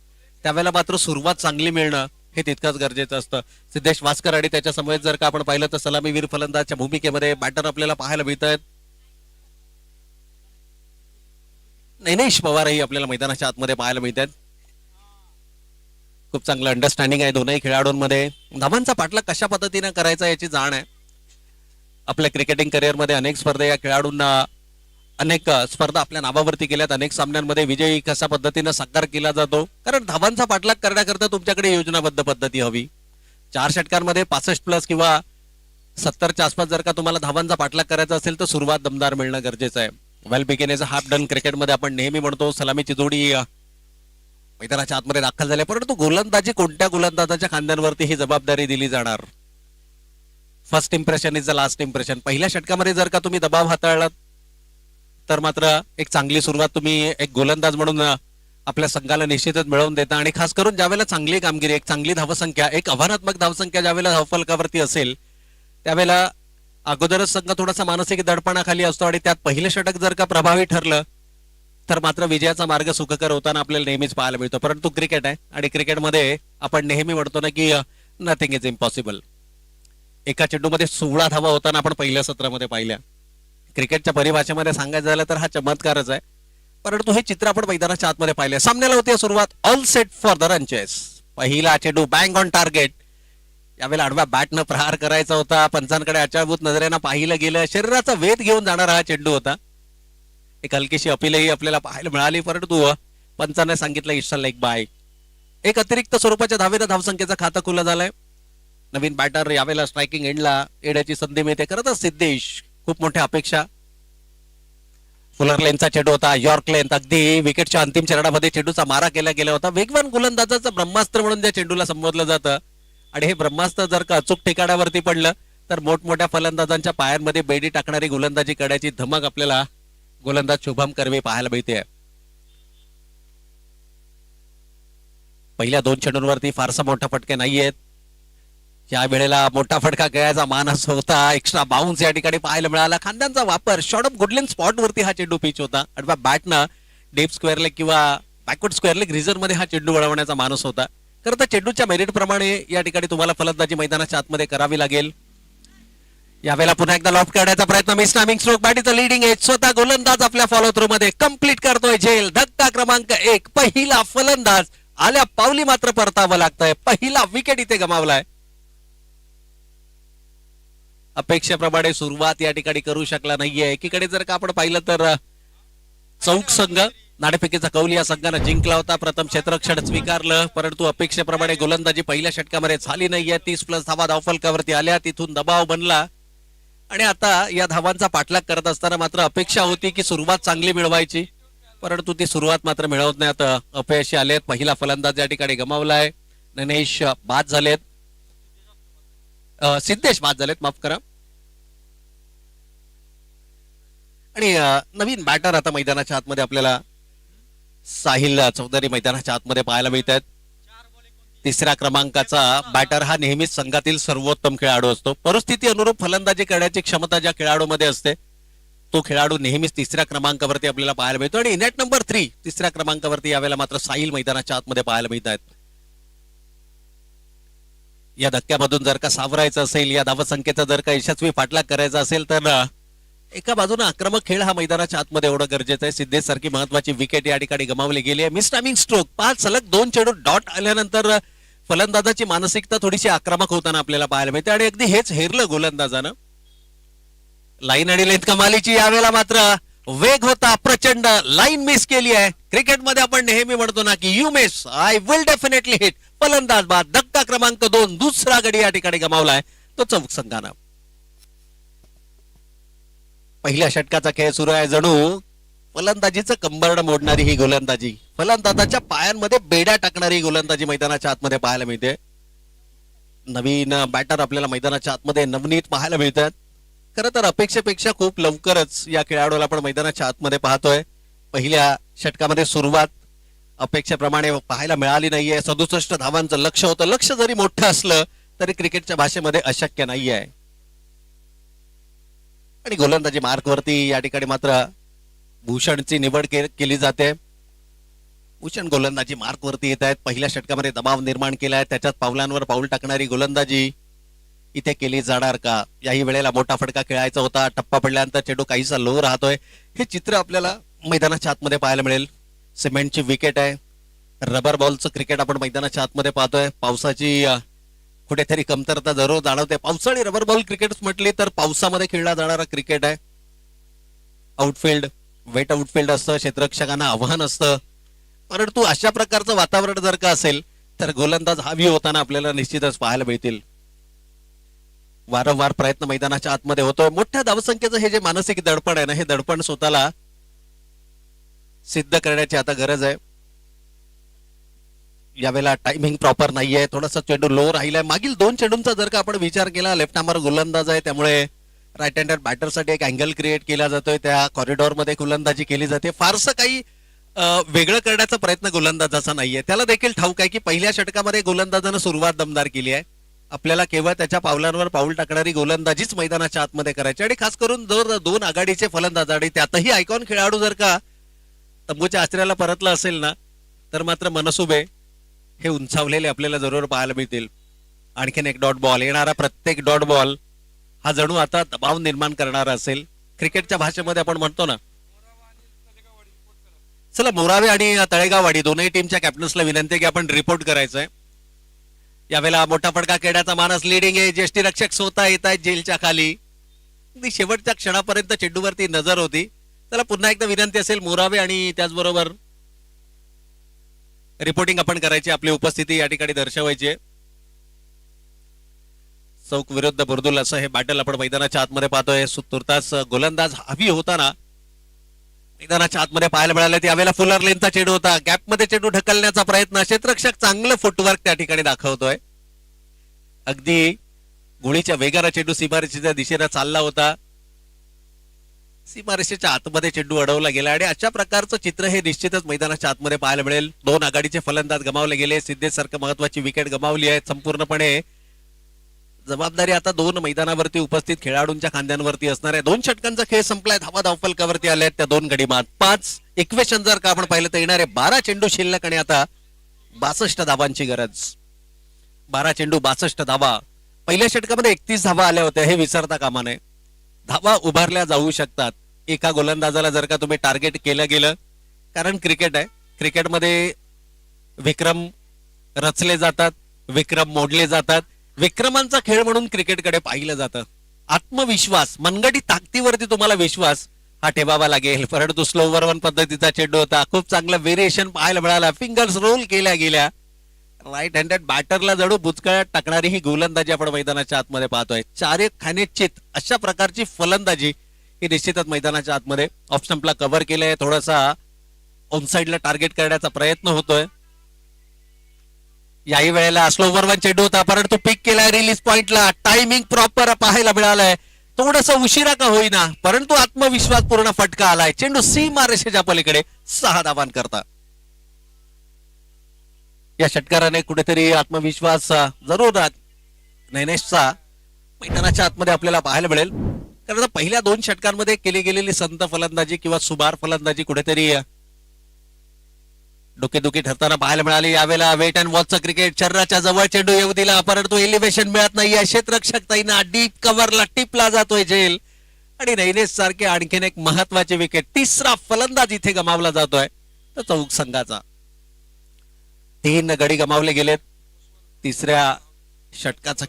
त्यावेळेला मात्र सुरुवात चांगली मिळणं हे तितकंच गरजेचं असतं. सिद्धेश वास्कर आणि त्याच्या समवेत जर का आपण पाहिलं तर सलामीवीर फलंदाजच्या भूमिकेमध्ये बॅटर आपल्याला पाहायला मिळत आहेत. नैनेश पवारही आपल्याला मैदानाच्या आतमध्ये पाहायला मिळतात. खूप चांगलं अंडरस्टँडिंग आहे दोनही खेळाडूंमध्ये. धावांचा पाठलाग कशा पद्धतीने करायचा याची जाण आहे. आपल्या क्रिकेटिंग करिअरमध्ये अनेक स्पर्धा या खेळाडूंना अनेक स्पर्धा आपल्या नावावरती केल्यात. अनेक सामन्यांमध्ये विजयी कशा पद्धतीने साकार केला जातो. कारण धावांचा पाठलाग करण्याकरता तुमच्याकडे योजनाबद्ध पद्धती हवी. 4 षटकांमध्ये 65+ किंवा 70च्या आसपास जर का तुम्हाला धावांचा पाठलाग करायचा असेल तर सुरुवात दमदार मिळणं गरजेचं आहे. Well begin is a half done क्रिकेटमध्ये आपण नेहमी म्हणतो. सलामीची जोडी मैदानाच्या आतमध्ये दाखल झाली, परंतु गोलंदाजी कोणत्या गोलंदाजाच्या खांद्यांवरती ही जबाबदारी दिली जाणार. First impression is the last impression. पहिल्या षटकामध्ये जर का तुम्ही दबाव हाताळलात तर मात्र एक चांगली सुरुवात तुम्ही एक गोलंदाज म्हणून आपल्या संघाला निश्चितच मिळवून देता. आणि खास करून ज्यावेळेला चांगली कामगिरी, एक चांगली धावसंख्या, एक आव्हानात्मक धावसंख्या ज्यावेळेला धावफलकावरती असेल त्यावेळेला अगोदरच संघ थोडासा मानसिक दडपणाखाली असतो. आणि त्यात पहिलं षटक जर का प्रभावी ठरलं तर मात्र विजयाचा मार्ग सुखकर होताना आपल्याला नेहमीच पाहायला मिळतो. परंतु क्रिकेट आहे आणि क्रिकेटमध्ये आपण नेहमी म्हणतो ना की नथिंग इज इम्पॉसिबल. एका चेंडूमध्ये 16 धावा होताना आपण पहिल्या सत्रामध्ये पाहिल्या. क्रिकेटच्या परिभाषेमध्ये सांगायचं झालं तर हा चमत्कारच आहे. परंतु हे चित्र आपण मैदानाच्या आतमध्ये पाहिले. सामन्याला होती सुरुवात. All set for the run chase. पहिला चेंडू बँग ऑन टार्गेट. यावेळेला आडव्या बॅटनं प्रहार करायचा होता. पंचांकडे अचाळभूत नजरेनं पाहिलं गेलं. शरीराचा वेध घेऊन जाणारा हा चेंडू होता. एक हलकीशी अपीलही आपल्याला पाहायला मिळाली, परंतु पंचाने सांगितलं इट्स अ लेग बाय. एक अतिरिक्त स्वरूपाच्या धावेनं धावसंख्येचा खाता खुला झालाय. नवीन बॅटर यावेळेला स्ट्रायकिंग एंडला येण्याची संधी मिळते. खरं तर सिद्धेश खूप मोठ्या अपेक्षा. फुलर लेनचा चेंडू होता. यॉर्क लेन अगदी विकेटच्या अंतिम चरणामध्ये चेंडूचा मारा केला गेला होता. वेगवान गोलंदाजाचं ब्रह्मास्त्र म्हणून त्या चेंडूला संबोधलं जातं. आणि हे ब्रह्मास्त्र जर का अचूक ठिकाणावरती पडलं तर मोठमोठ्या फलंदाजांच्या पायांमध्ये बेडी टाकणारी गोलंदाजी करण्याची धमक आपल्याला गोलंदाज शुभम कर्वे पाहायला मिळते. पहिल्या 2 चेंडूंवरती फारसा मोठा फटके नाहीयेत. या वेळेला मोठा फटका खेळायचा मानस होता. एक्स्ट्रा बाउन्स या ठिकाणी पाहायला मिळाला. खांद्यांचा वापर शॉर्ट ऑफ गुडलिन स्पॉट वरती हा चेंडू पिच होता. अथवा बॅटनं डीप स्क्वेअर लेग किंवा बॅकवर्ड स्क्वेअर लेग रिझन मध्ये हा चेंडू वळवण्याचा मानस होता. खरं तर चेंडूच्या मेरिट प्रमाणे या ठिकाणी तुम्हाला फलंदाजी मैदानाच्या आतमध्ये करावी लागेल. यावेळेला पुन्हा एकदा लॉफ्ट करण्याचा प्रयत्न. Miss timing stroke. बॅटीचं लीडिंग एज. स्वतः गोलंदाज आपल्या फॉलो थ्रू मध्ये कंप्लीट करतोय झेल. धक्का क्रमांक 1. पहिला फलंदाज आल्या पावली मात्र परतावं लागतंय. पहिला विकेट इथे गमावलाय. अपेक्षेप्रमाणे सुरुवात या ठिकाणी करू शकला नाहीये. एकीकडे जर का आपण पाहिलं तर चौक संघ नाणेफेकीचा कौल या संघानं जिंकला होता. प्रथम क्षेत्ररक्षण स्वीकारलं, परंतु अपेक्षेप्रमाणे गोलंदाजी पहिल्या षटकामध्ये झाली नाहीये. 30+ धावा धावफलकावरती आल्या. तिथून दबाव बनला आणि आता या धावांचा पाठलाग करत असताना मात्र अपेक्षा होती की सुरुवात चांगली मिळवायची, परंतु ती सुरुवात मात्र मिळवत नाही. आता अपयशी आलेत. पहिला फलंदाज या ठिकाणी गमावलाय. नैनेश बाद झालेत. सिद्धेश बाद झालेत, माफ करा. आणि नवीन बॅटर आता मैदानाच्या आतमध्ये आपल्याला साहिल चौधरी मैदानाच्या आतमध्ये पाहायला मिळत आहेत. 3ऱ्या क्रमांकाचा बॅटर हा नेहमीच संघातील सर्वोत्तम खेळाडू असतो. परिस्थिती अनुरूप फलंदाजी करण्याची क्षमता ज्या खेळाडूमध्ये असते तो खेळाडू नेहमीच 3ऱ्या क्रमांकावरती आपल्याला पाहायला मिळतो. आणि नेट नंबर 3 3ऱ्या क्रमांकावरती यावेळेला मात्र साहिल मैदानाच्या आतमध्ये पाहायला मिळत आहेत. या धक्क्यामधून जर का सावरायचं असेल, या धावसंख्येचा जर का यशस्वी पाठलाग करायचा असेल तर एका बाजूने आक्रमक खेळ हा मैदानाच्या आतमध्ये एवढं गरजेचं आहे. सिद्धेश सारखी महत्वाची विकेट या ठिकाणी गमावली गेली आहे. Miss timing stroke. 5 सलग 2 चेंडू डॉट आल्यानंतर फलंदाजाची मानसिकता थोडीशी आक्रमक होताना आपल्याला पाहायला मिळते आणि अगदी हेच हेरलं गोलंदाजानं. लाईन आणि लेंथ कमालीची. यावेळेला मात्र वेग होता प्रचंड. लाईन मिस केली आहे. क्रिकेटमध्ये आपण नेहमी म्हणतो ना की you miss I will definitely hit. फलंदाज बाद. धक्का क्रमांक 2. दुसरा गडी या ठिकाणी गमावलाय तो चौक संघानं. पहिल्या षटकाचा खेळ सुरू आहे. जणू फलंदाजीचं कंबरड मोडणारी ही गोलंदाजी, फलंदाजाच्या पायांमध्ये बेड्या टाकणारी गोलंदाजी मैदानाच्या आतमध्ये पाहायला मिळते. नवीन बॅटर आपल्याला मैदानाच्या आतमध्ये नवनीत पाहायला मिळतात. खरं तर अपेक्षेपेक्षा खूप लवकरच या खेळाडूला आपण मैदानाच्या आतमध्ये पाहतोय. पहिल्या षटकामध्ये सुरुवात अपेक्षेप्रमाणे पाहायला मिळाली नाहीये. 67 धावांचं लक्ष होतं. लक्ष जरी मोठं असलं तरी क्रिकेटच्या भाषेमध्ये अशक्य नाहीये. आणि गोलंदाजी मार्कवरती या ठिकाणी मात्र भूषणची निवड केली जाते. भूषण गोलंदाजी मार्कवरती येत आहेत. पहिल्या षटकामध्ये दबाव निर्माण केलाय. त्याच्यात पावलांवर पाऊल टाकणारी गोलंदाजी इथे केली जाणार का? याही वेळेला मोठा फटका खेळायचा होता. टप्पा पडल्यानंतर चेंडू काहीसा लो राहतोय. हे चित्र आपल्याला मैदानाच्या आतमध्ये पाहायला मिळेल. सिमेंटची विकेट आहे. रबर बॉलचं क्रिकेट आपण मैदानाच्या आतमध्ये पाहतोय. पावसाची कुठेतरी कमतरता जरूर जाणवते. पावसाळी रबर बॉल क्रिकेट म्हटली तर पावसामध्ये खेळला जाणारा क्रिकेट आहे. आउटफील्ड वेट आउटफील्ड असतं. क्षेत्ररक्षकांना आव्हान असतं. परंतु अशा प्रकारचं वातावरण जर का असेल तर गोलंदाज हवी होताना आपल्याला निश्चितच पाहायला मिळतील. वारंवार प्रयत्न मैदानाच्या आतमध्ये होतोय. मोठ्या धावसंख्येचं हे जे मानसिक दडपण आहे ना, हे दडपण स्वतःला सिद्ध करण्याची आता गरज आहे. यावेळेला टायमिंग प्रॉपर नाहीये. थोडासा चेंडू लो राहिलाय. मागील 2 चेंडूंचा जर का आपण विचार केला, लेफ्ट आर्मर गोलंदाज आहे त्यामुळे राईट हँडेड बॅटरसाठी एक अँगल क्रिएट केला जातोय. त्या कॉरिडॉर मध्ये गोलंदाजी केली जाते. फारसं काही वेगळं करण्याचा प्रयत्न गोलंदाजाचा नाहीये. त्याला देखील ठाऊक आहे की पहिल्या षटकामध्ये गोलंदाजानं सुरुवात दमदार केली आहे. आपल्याला केवळ त्याच्या पावलांवर पाऊल टाकणारी गोलंदाजीच मैदानाच्या आतमध्ये करायची. आणि खास करून जर 2 आघाडीचे फलंदाज आणि त्यातही आयकॉन खेळाडू जर का तंबूच्या आश्रयाला परतला असेल ना, तर मात्र मनसुबे हे उंचावलेले आपल्याला जरूर पाहायला मिळतील. आणखीन एक डॉट बॉल. येणारा प्रत्येक डॉट बॉल हा जणू आता दबाव निर्माण करणारा असेल. क्रिकेटच्या भाषेमध्ये आपण म्हणतो ना. चला, मोरावे आणि तळेगाववाडी दोन्ही टीमच्या कॅप्टन्सला विनंती की आपण रिपोर्ट करायचंय. यावेळेला मोठा फटका खेळण्याचा मानस लिडिंग आहे. ज्येष्ठी रक्षक स्वतः येत आहेत जेलच्या खाली. शेवटच्या क्षणापर्यंत चेंडूवरती नजर होती. चला, पुन्हा एकदा विनंती असेल मोरावे आणि त्याचबरोबर रिपोर्टिंग आपण करायची. आपली उपस्थिती या ठिकाणी दर्शवायची आहे. चौक विरुद्ध बुर्दुल असं हे बॅटल आपण मैदानाच्या आतमध्ये पाहतोय. तुर्तास गोलंदाज हवी होताना मैदानाच्या आतमध्ये पाहायला मिळालं. त्यावेळेला फुलर लेनचा चेंडू होता. गॅपमध्ये चेंडू ढकलण्याचा प्रयत्न. क्षेत्ररक्षक चांगलं फुटवर्क त्या ठिकाणी दाखवतोय. अगदी गोळीच्या वेगाने चेंडू सीमारेषेच्या दिशेने चालला होता. सीमारेषेच्या आतमध्ये चेंडू अडवला गेला. आणि अशा प्रकारचं चित्र हे निश्चितच मैदानाच्या आतमध्ये पाहायला मिळेल. 2 आघाडीचे फलंदाज गमावले गेले. सिद्धेश सारखं महत्वाची विकेट गमावली आहे. संपूर्णपणे जबाबदारी आता 2 मैदानावरती उपस्थित खेळाडूंच्या खांद्यांवरती असणार आहे. 2 षटकांचा खेळ संपलाय. धावा धावफलकावरती आल्या आहेत त्या 2 गडीमात. 5 इक्वेशन जर का आपण पाहिलं तर येणारे 12 चेंडू शिल्लक आणि आता 62 धावांची गरज. 12 चेंडू 62 धावा. पहिल्या षटकामध्ये 31 धावा आल्या होत्या. हे विसरता कामा नये. धावा उभारल्या जाऊ शकतात. एका गोलंदाजाला जर का तुम्ही टार्गेट केलं गेलं, कारण क्रिकेट आहे. क्रिकेटमध्ये विक्रम रचले जातात, विक्रम मोडले जातात. विक्रमांचा खेळ म्हणून क्रिकेटकडे पाहिलं जातं. आत्मविश्वास, मनगटी ताकदीवरती तुम्हाला विश्वास हा ठेवावा लागेल. परंतु स्लो ओव्हर 1 पद्धतीचा चेंडू होता. खूप चांगला व्हेरिएशन पाहायला मिळाला. फिंगर्स रोल केल्या गेल्या. राईट हँडेड बॅटरला जणू बुचकळ्यात टाकणारी ही गोलंदाजी आपण मैदानाच्या आतमध्ये पाहतोय. 4 खाने चित अशा प्रकारची फलंदाजी ही निश्चितच मैदानाच्या आतमध्ये. ऑफ स्टंपला कव्हर केलंय. थोडासा ऑन साइडला टार्गेट करण्याचा प्रयत्न होतोय. याही वेळेला स्लो ओव्हर 1 चेंडू होता, परंतु पिक केलाय रिलीज पॉइंटला. टायमिंग प्रॉपर पाहायला मिळालाय. थोडस उशिरा का होईना, परंतु आत्मविश्वास पूर्ण फटका आलाय. चेंडू सीमारेषेच्या पलीकडे 6 धावांकरता. या षटकाराने कुठेतरी आत्मविश्वास जरूर नैनेशचा मैदानाच्या आतमध्ये आपल्याला पाहायला मिळेल. कारण पहिल्या 2 षटकांमध्ये केली गेलेली संत फलंदाजी किंवा सुमार फलंदाजी कुठेतरी डोकेदुखी ठरताना पाहायला मिळाली. यावेळेला वेट अँड वॉचचं क्रिकेट. शरीराच्या जवळ चेंडू येऊ दिला, परंतु एलिव्हेशन मिळत नाहीये. क्षेत्ररक्षक ताईना डीप कव्हरला टिपला जातोय झेल. आणि नैनेश सारखे आणखीन एक महत्वाची विकेट. 3रा फलंदाज इथे गमावला जातोय तर चौक संघाचा. 3 गडी गमावले गेलेत 3ऱ्या षटकाचा.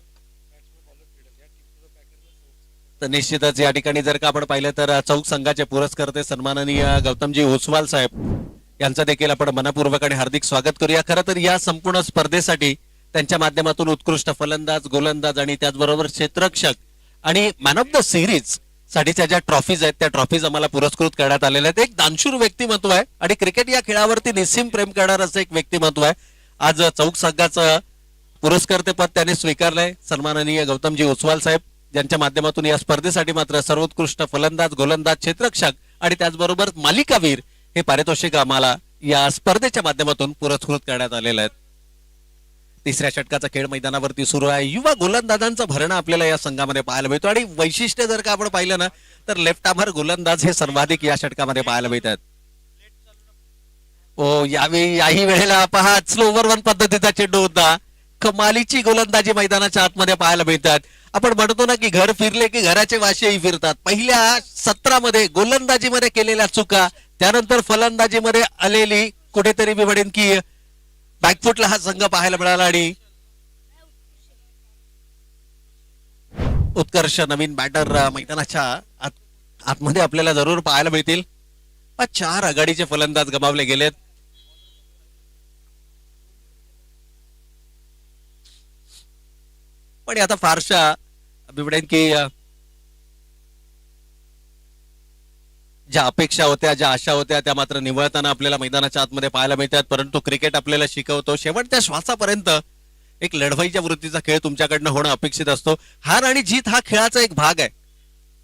तर निश्चितच या ठिकाणी जर का आपण पाहिलं तर चौक संघाचे पुरस्कर्ते सन्माननीय गौतमजी ओसवाल साहेब यांचं देखील आपण मनपूर्वक आणि हार्दिक स्वागत करूया. खरं तर या संपूर्ण स्पर्धेसाठी त्यांच्या माध्यमातून उत्कृष्ट फलंदाज, गोलंदाज आणि त्याचबरोबर क्षेत्ररक्षक आणि मॅन ऑफ द सिरीज साठीच्या ज्या ट्रॉफीज आहेत त्या ट्रॉफीज आम्हाला पुरस्कृत करण्यात आलेल्या आहेत. एक दानशूर व्यक्तिमत्व आहे आणि क्रिकेट या खेळावरती निस्सीम प्रेम करणारं असं एक व्यक्तिमत्व आहे. आज चौक संघाचं पुरस्कर्तेपद त्याने स्वीकारलंय सन्माननीय गौतमजी ओसवाल साहेब. ज्यांच्या माध्यमातून या स्पर्धेसाठी मात्र सर्वोत्कृष्ट फलंदाज, गोलंदाज, क्षेत्ररक्षक आणि त्याचबरोबर मालिकावीर हे पारितोषिक आम्हाला या स्पर्धेच्या माध्यमातून पुरस्कृत करण्यात आलेलं आहे. तिसऱ्या षटकाचा खेळ मैदानावरती सुरू आहे. युवा गोलंदाजांचं भरणं आपल्याला या संघामध्ये पाहायला मिळतो आणि वैशिष्ट्य जर का आपण पाहिलं ना तर लेफ्ट आर्मर गोलंदाज हे सर्वाधिक या षटकामध्ये पाहायला मिळतात. याही वेळेला पहा स्लो ओव्हर वन पद्धतीचा चेंडू होता. कमालीची गोलंदाजी मैदानाच्या आतमध्ये पाहायला मिळतात. आपण म्हणतो ना की घर फिरले की घराचे वाशेही फिरतात. पहिल्या सत्रामध्ये गोलंदाजीमध्ये केलेल्या चुका, त्यानंतर फलंदाजीमध्ये आलेली कुठेतरी मी म्हणेन की बॅकफुटला हा संघ पाहायला मिळाला आणि उत्कर्ष नवीन बॅटर मैदानाच्या आतमध्ये आपल्याला जरूर पाहायला मिळतील. 4 आघाडीचे फलंदाज गमावले गेलेत. पण आता फारशा मी म्हणेन की ज्या अपेक्षा होत्या, ज्या आशा होत्या त्या मात्र निवळताना आपल्याला मैदानाच्या आतमध्ये पाहायला मिळतात. परंतु क्रिकेट आपल्याला शिकवतो शेवटच्या श्वासापर्यंत एक लढवईच्या वृत्तीचा खेळ तुमच्याकडनं होणं अपेक्षित असतो. हार आणि जीत हा खेळाचा एक भाग आहे.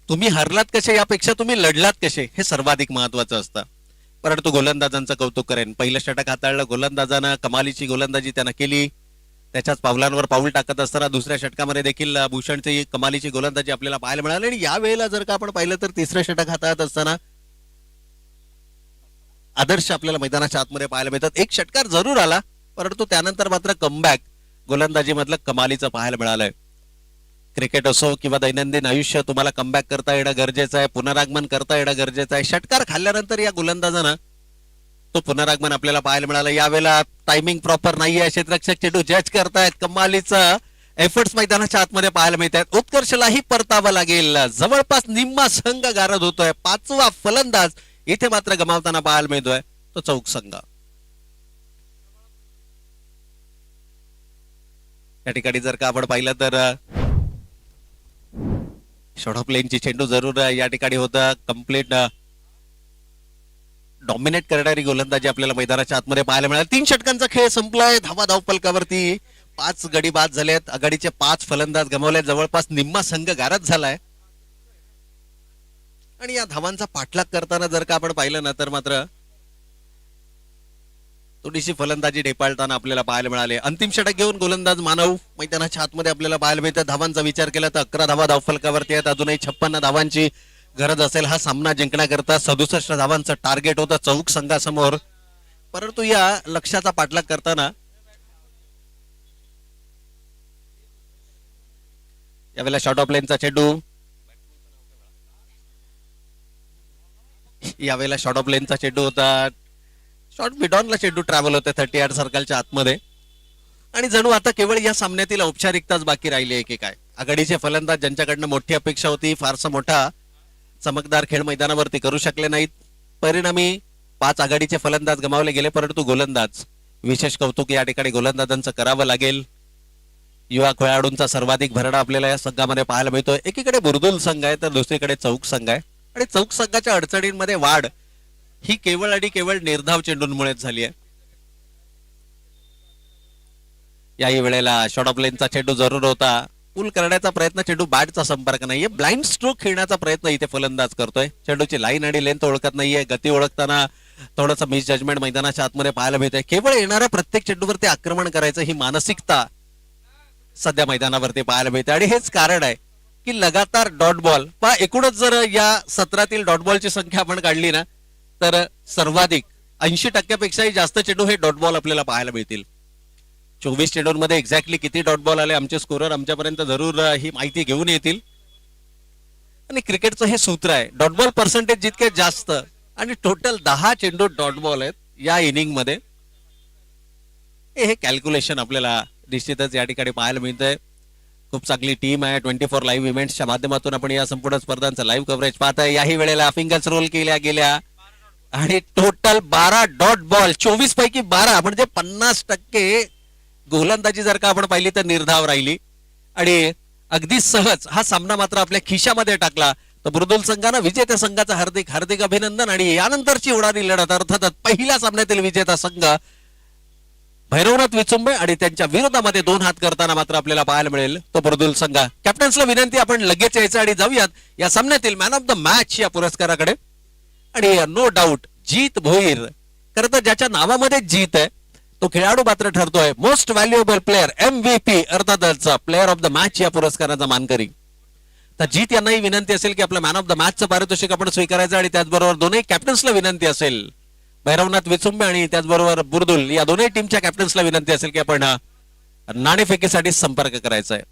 तुम्ही हरलात कसे यापेक्षा तुम्ही लढलात कसे हे सर्वाधिक महत्वाचं असतं. परंतु गोलंदाजांचं कौतुक करेन. पहिलं षटक हाताळलं गोलंदाजानं, कमालीची गोलंदाजी त्यानं केली. त्याच्याच पावलांवर पाऊल टाकत असताना दुसऱ्या षटकामध्ये देखील भूषणची कमालीची गोलंदाजी आपल्याला पाहायला मिळाली. आणि या वेळेला जर का आपण पाहिलं तर तिसरं षटक हाताळत असताना आदर्श आपल्याला मैदानाच्या आतमध्ये पाहायला मिळतात. एक षटकार जरूर आला परंतु त्यानंतर मात्र कमबॅक गोलंदाजी मधलं कमालीचं पाहायला मिळालंय. क्रिकेट असो किंवा दैनंदिन आयुष्य, तुम्हाला कमबॅक करता येणं गरजेचं आहे, पुनरागमन करता येणं गरजेचं आहे. षटकार खाल्ल्यानंतर या गोलंदाजानं तो पुनरागमन आपल्याला पाहायला मिळालं. यावेळेला टायमिंग प्रॉपर नाहीये, क्षेत्ररक्षक चेंडू जज करतायत. कमालीचं एफर्ट्स मैदानाच्या आतमध्ये पाहायला मिळत आहेत. उत्कर्षलाही परतावं लागेल. जवळपास निम्मा संघ गारद होतोय. 5वा फलंदाज इथे मात्र गमावताना पाहायला मिळतोय तो चौक संघ. या ठिकाणी जर का आपण पाहिलं तर शॉर्ट ऑफ लेनची चेंडू जरूर या ठिकाणी होता. कम्प्लीट डॉमिनेट करणारी गोलंदाजी आपल्याला मैदानाच्या आतमध्ये पाहायला मिळाली. 3 षटकांचा खेळ संपलाय. धावा धावफलकावरती 5 गडी बाद झालेत. आघाडीचे 5 फलंदाज गमावले. जवळपास निम्मा संघ गारद झालाय. आणि या धावांचा पाठलाग करताना जर का आपण पाहिलं ना तर मात्र थोडीशी फलंदाजी ढेपाळताना आपल्याला पाहायला मिळाले. अंतिम षटक घेऊन गोलंदाज मानव मैदानाच्या आतमध्ये आपल्याला पाहायला मिळतात. धावांचा विचार केला तर 11 धावा धावफलकावरती आहेत. अजूनही 56 धावांची गरज असेल हा सामना जिंकण्याकरता. 67 धावांचं टार्गेट होतं चौक संघासमोर. परंतु या लक्ष्याचा पाठलाग करताना यावेळेला शॉर्ट ऑफ लेनचा चेंडू, यावेळेला शॉर्ट ऑफ लेनचा चेंडू होता. शॉर्ट मिडॉनला चेंडू ट्रॅव्हल होते 30 यार्ड सर्कलच्या आतमध्ये. आणि जणू आता केवळ या सामन्यातील औपचारिकताच बाकी राहिली आहे की काय. आघाडीचे फलंदाज ज्यांच्याकडनं मोठी अपेक्षा होती, फारसा मोठा चमकदार खेळ मैदानावरती करू शकले नाहीत. परिणामी 5 आघाडीचे फलंदाज गमावले गेले. परंतु गोलंदाज, विशेष कौतुक या ठिकाणी गोलंदाजांचं करावं लागेल. युवा खेळाडूंचा सर्वाधिक भरणा आपल्याला या संघामध्ये पाहायला मिळतोय. एकीकडे बुरदुल संघ आहे तर दुसरीकडे चौक संघ आहे. आणि चौक संघाच्या अडचणींमध्ये वाढ ही केवळ आणि केवळ निर्धाव चेंडूंमुळेच झाली आहे. याही वेळेला शॉर्ट ऑफ लेनचा चेंडू जरूर होता. पुल करण्याचा प्रयत्न, चेंडू बॅटचा संपर्क नाहीये. ब्लाइंड स्ट्रोक खेळण्याचा प्रयत्न इथे फलंदाज करतोय. चेंडूची लाईन आणि लेंथ ओळखत नाहीये. गती ओळखताना थोडंसं मिस जजमेंट मैदानाच्या आतमध्ये पाहायला मिळतंय. केवळ येणाऱ्या प्रत्येक चेंडूवरती आक्रमण करायचं ही मानसिकता सध्या मैदानावरती पाहायला मिळते. आणि हेच कारण आहे की लगातार डॉट बॉल पहा. एकूणच जर या सत्रातील डॉट बॉलची संख्या आपण काढली ना तर सर्वाधिक 80% जास्त चेंडू हे डॉट बॉल आपल्याला पाहायला मिळतील. 24 चेंडूंमध्ये एक्झॅक्टली किती डॉट बॉल आले आमचे स्कोरर आमच्यापर्यंत जरूर ही माहिती घेऊन येतील. आणि क्रिकेटचं हे सूत्र आहे, डॉट बॉल पर्सेंटेज जितके जास्त आणि टोटल 10 चेंडू डॉट बॉल आहेत या इनिंग मध्ये. हे कॅल्क्युलेशन आपल्याला निश्चितच या ठिकाणी पाहायला मिळतंय. खूप चांगली टीम आहे. 24 लाईव्ह इव्हेंट्सच्या माध्यमातून आपण या संपूर्ण स्पर्धांचं लाईव्ह कव्हरेज पाहत आहे. याही वेळेला फिंगर्स रोल केल्या गेल्या आणि टोटल 12 डॉट बॉल, 24 पैकी 12 म्हणजे 50% गोलंदाजी जर का आपण पाहिली तर निर्धाव राहिली. आणि अगदी सहज हा सामना मात्र आपल्या खिशामध्ये टाकला. तर बुरदुल संघानं विजेत्या संघाचं हार्दिक हार्दिक अभिनंदन. आणि यानंतरची होणारी लढत अर्थातच पहिल्या सामन्यातील विजेता संघ भैरवनाथ विचुंबे आणि त्यांच्या विरोधामध्ये 2 हात करताना मात्र आपल्याला पाहायला मिळेल तो बुर्दुल संघ. कॅप्टन्सला विनंती आपण लगेच यायचं आणि जाऊयात या सामन्यातील मॅन ऑफ द मॅच या पुरस्काराकडे. आणि नो डाऊट जीत भोईर, खरं तर ज्याच्या नावामध्ये जीत आहे तो खेळाडू मात्र ठरतोय मोस्ट व्हॅल्युएबल प्लेअर MVP अर्थातच प्लेअर ऑफ द मॅच या पुरस्काराचा मानकरी. तर जीत यांनाही विनंती असेल की आपलं मॅन ऑफ द मॅचचं पारितोषिक आपण स्वीकारायचं आणि त्याचबरोबर दोन्ही कॅप्टन्सला विनंती असेल, भैरवनाथ विचुंबे आणि त्याचबरोबर बुर्दुल या दोन्ही टीमच्या कॅप्टन्सला विनंती असेल की आपण नाणेफेकीसाठी संपर्क करायचा आहे.